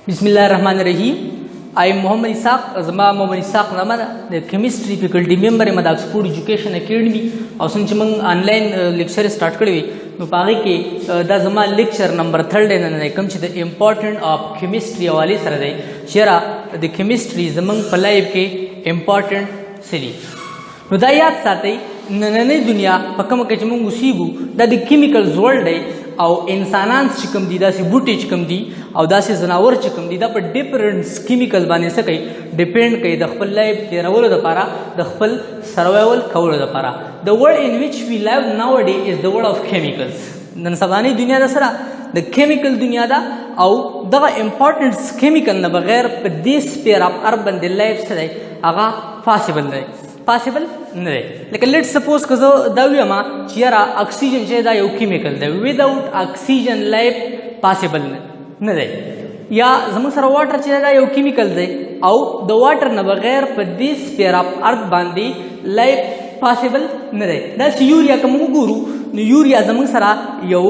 बिस्मिल्लाहिर्रहमानिर्रहीम। I am Mohammad इसाक, ज़मा मोहम्मद इसाक नामा the chemistry faculty member am the Oxford education academy और सन चमंग ऑनलाइन लेक्चर स्टार्ट करी नो पागे के द ज़मा लेक्चर नंबर 3 ने come the important of chemistry वाले सर दे शेरा द केमिस्ट्री जमंग पलाइब के इम्पोर्टेंट सिली नो दायात साथे नने दुनिया पकम के चमंग उसीबू द केमिकल्स वर्ल्ड है او انسانان چې کوم دي داسې بوټي چې کوم دي او داسې ځناور چې کوم دي دا په ډیفرنټ کیمیکل باندې څه کوي ډیپینډ کوي د خپل لایف تیرولو لپاره د خپل سروایول کولو لپاره د ورلد ان ویچ وی لیو ناو ډے از د ورلد اف کیمیکلز نن سبانه دنیا د سره د کیمیکل دنیا دا او دغه امپورټنس کیمیکل نه بغیر په دې سپیر اف اربن د لایف سره هغه پاسبل دی پاسبل نه دی لکه لیټ سپوز که زه دا ویم چې یاره اکسیجن چې دا یو کیمیکل دی ویداوټ اکسیجن لایف پاسبل نه دی یا زموږ سره واټر چې دا یو کیمیکل دی او د واټر نه بغیر په دې سپیر اف ارث باندې لایف پاسبل نه دی دا چې یوریا که موږ وګورو نو یوریا زموږ سره یو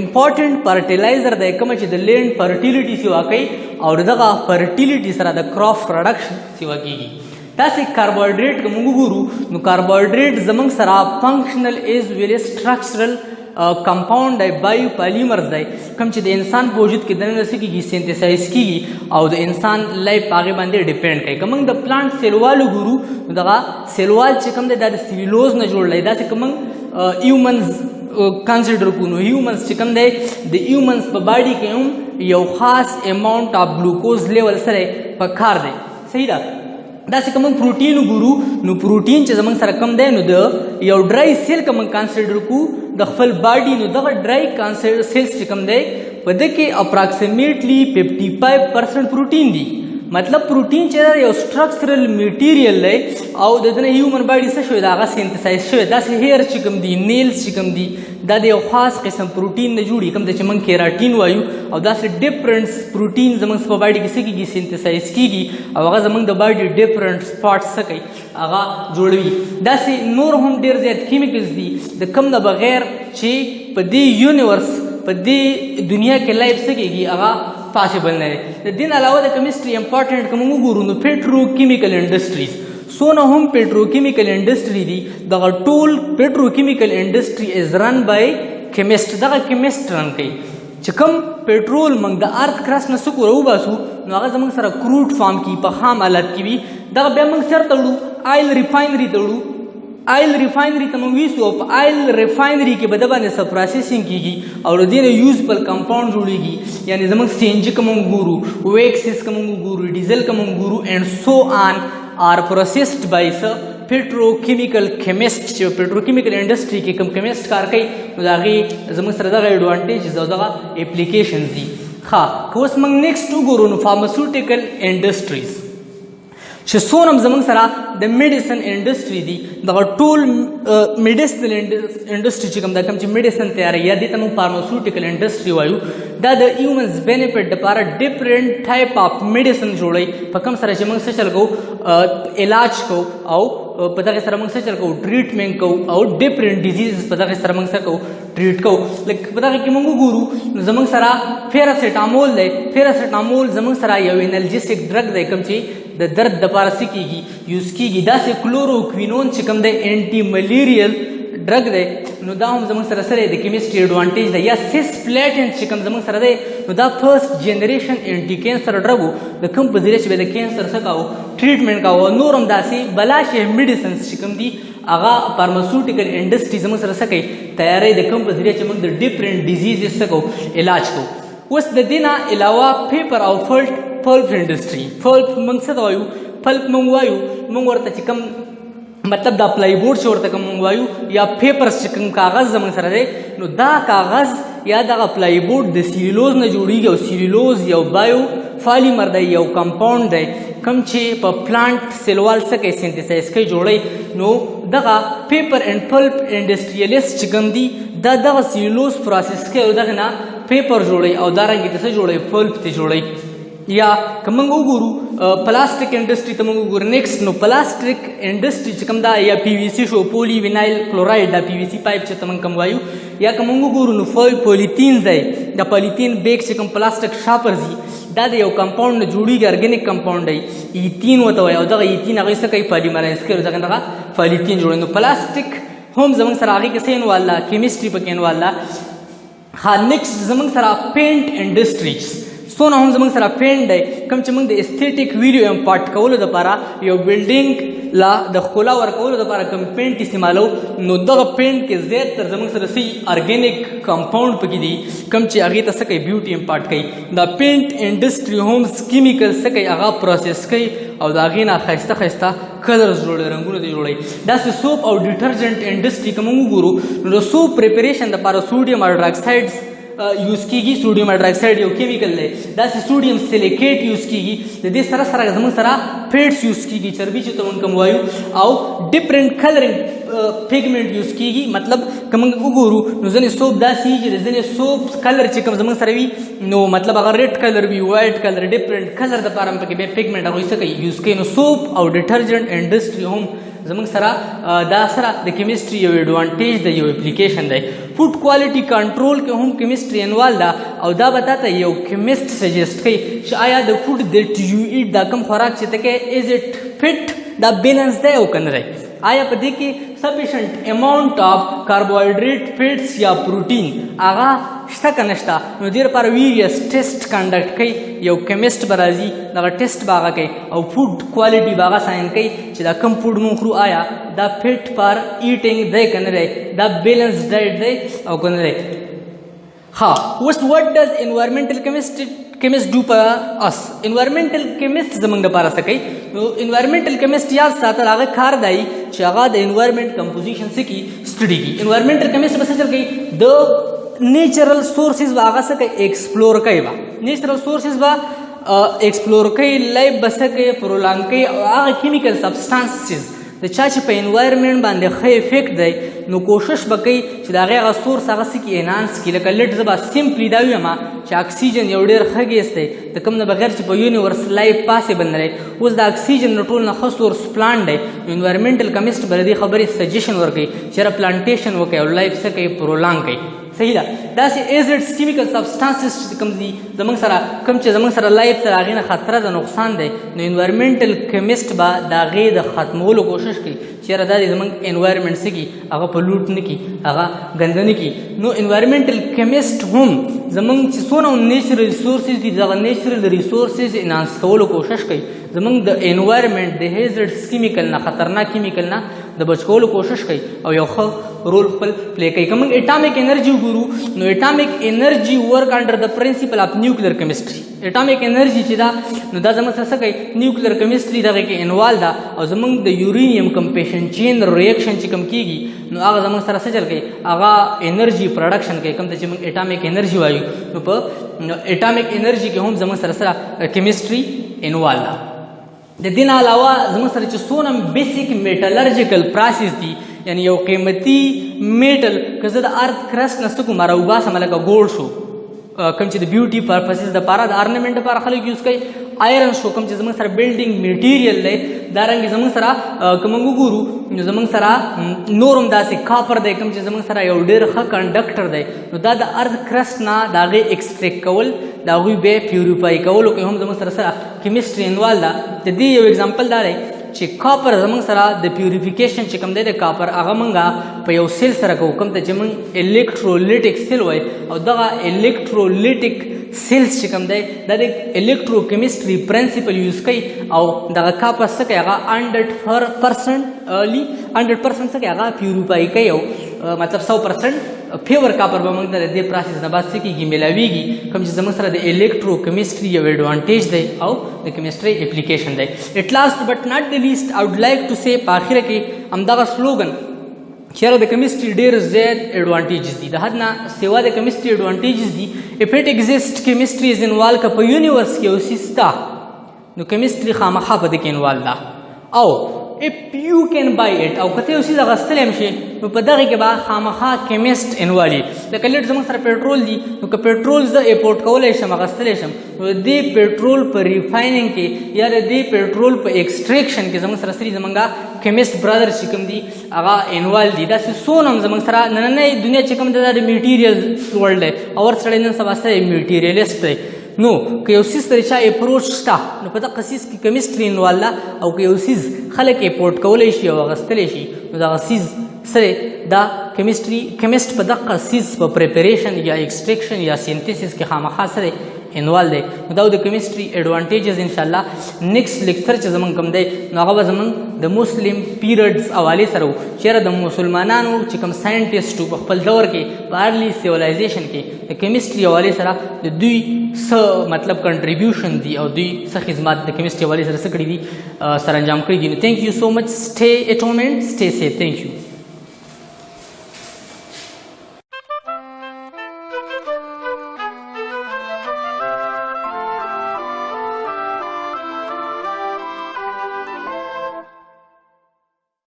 امپورټنٹ فرټیلایزر دی کوم چې د لینډ فرټیلیټي سیوا کوي او دغه فرټیلیټي سره د کراپ پروډکشن سیوا کیږي داسې کاربوهایډریټ که موږ وګورو نو کاربوهایډریټ زموږ سره فنکشنل ایز ویل سټرکچرل کمپاوند دی بایو پالیمرز دی کوم چې د انسان په وجود کې دننه څه کېږي سینتسایز کېږي او د انسان لایف په هغې باندې ډیپینډ کوي که موږ د پلانټ سیلوال وګورو نو دغه سیلوال چې کوم دی دا د سیلوز نه جوړ دی داسې که موږ هیومنز کنسیډر کړو نو هیومنز چې کوم دی د هیومنز په باډي کې هم یو خاص اماونټ آف ګلوکوز لیول سره په کار دی صحیح ده داسې که موږ پروټین وګورو نو پروټین چې زموږ سره کم دی نو د یو ډرای سیل که موږ کنسیډر کړو د خپل باډي نو دغه ډرای سیلز چې کم دی په ده کې اپراکسیمیټلی 55% پروټین دی مطلب پروټین چې یو سټرکچرل میټیریل دی او د دنه هیومن باډي څه شوی دا هغه سینتسایز شوی داسې هیر چې کوم دي نیلز چې کوم دي دا د یو خاص قسم پروټین نه جوړي کوم چې موږ کیراټین وایو او داسې ډیفرنټ پروټین زموږ په باډي کې څه کېږي سینتسایز کېږي او هغه زموږ د باډي ډیفرنټ سپاټس څه کوي هغه جوړوي داسې نور هم ډېر زیات کیمیکلز دي د کوم نه بغیر چې په دې یونیورس په دې دنیا کې لایف څه کېږي هغه پاسبل نه دی د دین علاوه د کیمستري امپورټنټ که موږ وګورو نو پیټرو کیمیکل انډسټریز څونه هم پیټرو کیمیکل انډسټري دي دغه ټول پیټرو کیمیکل انډسټري از رن بای کیمسټ دغه کیمسټ رن کوي چې کوم پیټرول موږ د ارث کرس نه څوک راوباسو نو هغه زموږ سره کروډ فارم کې په خام حالت کې وي دغه بیا موږ چېرته وړو آیل ریفاینري ته وړو آیل ریفاینري ته موږ ویسو او په آیل ریفاینري کې به د باندې څه پروسیسینګ کېږي او د دې نه یوزفل کمپاوند جوړېږي یعنې زموږ سی این جي که موږ ګورو ویکسس که موږ ګورو ډیزل که موږ ګورو اینډ سو آن آر پروسیسډ بای څه پیټروکیمیکل کیمسټ چې پیټروکیمیکل انډسټري کې کوم کیمسټ کار کوي نو د هغې زموږ سره دغه ایډوانټیجز او دغه اپلیکیشنز دي ښه که اوس موږ نیکسټ وګورو نو فارماسوټیکل انډسټریز چې څونه زموږ سره د میډیسن انډسټري دي دغه ټول میډیسنل انډسټري چې کوم دا کوم چې میډیسن تیاروي یا دې ته موږ فارماسوټیکل انډسټري وایو دا د هیومنز بینیفټ دپاره ډفرنټ ټایپ اف میډیسن جوړوي په کوم سره چې موږ څه چل کوو علاج کوو او په دغې سره موږ څه چل کوو ټریټمنټ کوو او ډفرنټ ډیزیزز په دغې سره موږ څه کوو ټریټ کوو لکه په دغې کې موږ وګورو نو زموږ سره پیراسیټامول دی پیراسیټامول زموږ سره یو انالجیسټک ډرګ دی کوم چې د درد دپاره څه کېږي یوز کېږي داسې کلوروکوینون چې کوم دی انټي ملیریل ډرګ دی نو دا هم زموږ سره سره د کیمسټري ایډوانټیج دی یا سیسپلیټنټ چې کوم زموږ سره دی نو دا فرست جنریشن انټي کینسر ډرګ و د کوم په ذریعه چې به د کینسر څه کوو ټریټمنټ کوو نور هم داسې بلا شی میډیسنس چې کوم دي هغه فارماسوټیکل انډسټري زموږ سره څه کوي تیاری د کوم په ذریعه چې موږ د ډفرنټ ډیزیزز څه کوو علاج کوو اوس د دې نه علاوه پیپر او پلپ انډسټري پلپ موږ څه ته وایو پلپ موږ وایو موږ ورته چې کوم مطلب دا پلای بورډ چې ورته کوم موږ وایو یا پیپرس چې کوم کاغذ زموږ سره دی نو دا کاغذ یا دغه پلای بورډ د سیلولوز نه جوړېږي او سیلولوز یو بایو فالیمر دی یو کمپاوند دی کوم چې په پلانټ سیلوال څه کوي سینتسایز کوي جوړوي نو دغه پیپر اینډ پلپ انډسټریالیست چې کوم دي دا دغه سیلولوز پروسس کوي او دغه نه پیپر جوړوي او دارنګې ته څه جوړوي پلپ ته جوړوي یا که موږ وګورو پلاستیک انډسټري ته موږ وګورو نیکسټ نو پلاستیک انډسټري چې کوم دا یا پی وي سي شو پولی وینایل کلورایډ دا پی وي سي پایپ چې ته موږ کوم وایو یا که موږ وګورو نو پولیتین دی د پولیتین بیگ چې کوم پلاستیک شاپرز دي دا د یو کمپاوند نه جوړېږي ارګینیک کمپاوند دی ایتین ورته وایي او دغه ایتین هغوی څه کوي پالیمرایز کوي دغه فالیتین جوړوي. نو پلاستیک هم زموږ سره هغې کې څه انوال ده کیمسټري پکې انوال ده. ها نیکسټ زموږ سره پینټ انډسټریز څونه هم زموږ سره پینټ دی کوم چې موږ د استیټیک ویلیو امپارټ کولو دپاره یو بلډینګ لا د ښکلا ورکولو دپاره کوم پینټ استعمالو نو دغه پینټ کې زیاتتر زموږ سره څه ارګینیک کمپاوند پکې دي کوم چې هغې ته څه کوي بیوټي امپارټ کوي. دا پینټ انډسټري هم کیمیکل څه کوي هغه پروسس کوي او د هغې نه ښایسته ښایسته کلرز جوړوي رنګونه دې جوړوي. داسې سوپ او ډیټرجنټ انډسټري که موږ وګورو نو د سوپ پریپریشن دپاره سوډیم هایډروکسایډز یوز کیږي. سوډیم هایډروکسایډ یو کیمیکل دی داسې سوډیم سیلیکیټ یوز کیږي د دې سره سره زموږ سره فیټس یوز کیږي چربي چې ته موږ کوم وایو او ډفرنټ کلرنګ پیګمنټ یوز کیږي. مطلب که موږ وګورو نو ځینې سوپ داسې چې د ځینې سوپ کلر چې کوم زموږ سره وي نو مطلب هغه ریډ کلر وي وایټ کلر ډفرنټ کلر دپاره هم پکې بیا پیګمنټ هغوی څه کوي یوز کوي. نو سوپ او ډیټرجنټ انډسټري هم زموږ سره دا سره د کیمسټري یو ایډوانټیج دی یو اپلیکیشن دی. فوډ کوالټي کنټرول کې هم کیمسټري انوال ده او دا به تاته یو کیمسټ سجیسټ کوي چې آیا د فوډ دیټ یو ایټ دا کوم خوراک چې ته کوې از اټ فټ دا بیلنس دی او که نه دی. آیا په دې کې سفیشنٹ اماؤنٹ آف کاربوهایډریټ فیټس یا پروټین هغه شته که نشته. نو دې لپاره ویریس ټیسټ کنډکټ کوي یو کیمسټ به راځي دغه ټیسټ به هغه کوي او فوډ کوالټي به هغه ساین کوي چې دا کوم فوډ مونږ خورو آیا دا فټ پر ایټینګ دی که نه دی دا بیلنس ډایټ دی او که نه دی. ها اوس وٹ ډز انوایرمنټل کیمسټ ډو په اس. انوایرمنټل کیمسټ زموږ دپاره څه کوي نو انوایرمنټل کیمسټ یاد ساتل هغه کار دی چې هغه د انوایرمنټ کمپوزیشن څه کي سټډي کي. انوایرمنټل کیمسټ به څه چل کوي د نیچرل سورسز به هغه څه کوي ایکسپلور کوي به نیچرل سورسز به ایکسپلور کوي لایف به څه کوي پرولانګ کوي او هغه کیمیکل سبسټانسز د چا چې په انوایرمنټ باندې ښه افیکټ دی نو کوشش به کوي چې د هغې هغه سورس هغه څه کي انهانس کړي. لکه لټ زه به سمپلي دا ویم چې اکسیجن یو ډېر ښه ګیس دی د کوم نه بغیر چې په یونیورس لایف پاسبل نه دی. اوس د اکسیجن نه ټول نه ښه سورس پلانټ دی نو انوایرمنټل کیمسټ به د دې خبرې سجیشن ورکوي چې یاره پلانټیشن وکړي او لایف څه کوي پرولانګ کوي. صحیح ده. داسې ایزډ کیمیکل سبسټانسز چې کوم دي زموږ سره کوم چې زموږ سره لایف سره هغې نه خطره ده نقصان دی نو انوایرمنټل کیمسټ به د هغې د ختمولو کوشش کوي چې یاره دا د زموږ انوایرمنټ څه کي هغه پلوټ نه کي هغه ګنده نه کي. نو انوایرمنټل کیمسټ هم زموږ چې څونه نیچرل ریسورسز دي دغه نیچرل ریسورسز انهانس کولو کوشش کوي زموږ د انوایرمنټ د هیزډ کیمیکل نه خطرناک کیمیکل نه د بچ کولو کوشش کوي او یو ښه رول خپل پلی کوي. که موږ اټامیک انرژي وګورو نو اټامیک انرژي ورک انډر د پرنسپل اف نیوکلیر کیمسټري. اټامیک انرژي چې ده نو دا زموږ سره څه کوي نیوکلیر کیمسټري دغه کې انوال ده او زموږ د یورینیم کمپیشن چین ریاکشن چې کوم کیږي نو هغه زموږ سره څه چل کوي هغه انرژي پروډکشن کوي کوم ته چې موږ اټامیک انرژي وایو. نو په اټامیک انرژي کې هم زموږ سره کیمسټري انوال ده. د دې نه علاوه زموږ سره چې څونه بیسیک میټالرجیکل پروسس دي یعنی یو قیمتي میټل که زه د ارت کرسټ نه څه کوم راوباسم لکه ګولډ شو کوم چې د بیوټي پرپسز دپاره د ارنمنټ دپاره خلک یوز کوي. آیرن شو کوم چې زموږ سره بلډینګ میټیریل دی دارنګې زموږ سره که موږ وګورو نو زموږ سره نور هم داسې کاپر دی کوم چې زموږ سره یو ډېر ښه کنډکټر دی نو دا د ارت کرسټ نه د هغې ایکسټریکټ کول د هغوی بیا پیوریفای کولو کې هم زموږ سره کیمسټري انوال ده. د دې یو اگزامپل دا دی چې کاپر زموږ سره د پیوریفیکیشن چې کوم دی د کاپر هغه موږ په یو سیل سره کوو کوم ته چې موږ الکترولیټک سیل وایي او دغه الکترولیټک سیلز چې کوم دی دا د الکترو کیمسټري پرنسپل یوز کوي او دغه کاپر څه کوي هغه 100% څه کوي هغه پیوریفای کوي او مطلب 100% پیور کاپر به موږ ته د دې پروسس نه بعد څه کېږي میلاویږي کوم چې زموږ سره د الکترو کیمسټري یو ایډوانټیج دی او د کیمسټري اپلیکیشن دی. اٹ لاسټ بٹ ناٹ د لیسټ آئی وډ لایک ټو سے په اخره کې همدغه سلوګن چې یاره د کیمسټري ډېر زیات ایډوانټیجز دي د حد نه سوا د کیمسټري ایډوانټیجز دي. اف اټ ایگزسټ کیمسټري از انوال که په یونیورس کې یو څیز شته نو کیمسټري خامخا په دې کې انوال ده او if you can buy it او کته یو څیز اغوستلی هم شي نو په دغې کې به خامخا کیمسټ انوالي. لکه لیټ زموږ سره پیټرول دي نو که پیټرول زه ایمپورټ کولی شم اغوستلی شم نو د دې پیټرول په ریفایننګ کې یا د دې پیټرول په ایکسټریکشن کې زموږ سره سري زموږ کیمسټ برادر چې کوم دي هغه انوال دي. داسې څونه هم زموږ سره نننۍ دنیا چې کوم دی دا د میټیریل ورلډ دی او ور سړی نن سبا سره میټیریلیسټ دی نو که یو سیس سره چا اپروچ شته نو په دغه سیس کې کیمستري انواله او که یو سیس خلک اپورټ کولی شي او اخیستلی شي نو دغه سیس سره دا کیمسټ په دغه سیس په پریپریشن یا ایکسټریکشن یا سینتھیسس کې خامخا سره انوال دی. نو دا د کیمستري ایڈوانټیجز ان شاء الله نیکسټ لیکچر چې زمونږ کوم دی نو هغه به زمونږ د مسلم پیریډز حوالې سره و چېرې د مسلمانانو چې کوم ساینټسټ په خپل دور کې په ارلی سیولایزیشن کې د کیمستري حوالې سره د دوی څه مطلب کنټریبیوشن دي او دوی څه خدمات د کیمستري حوالې سره څه کړي دي سره انجام کړي دي. نو تھینک یو سو مچ. سټے ایٹ ہوم اینڈ سټے سیف. تھینک یو.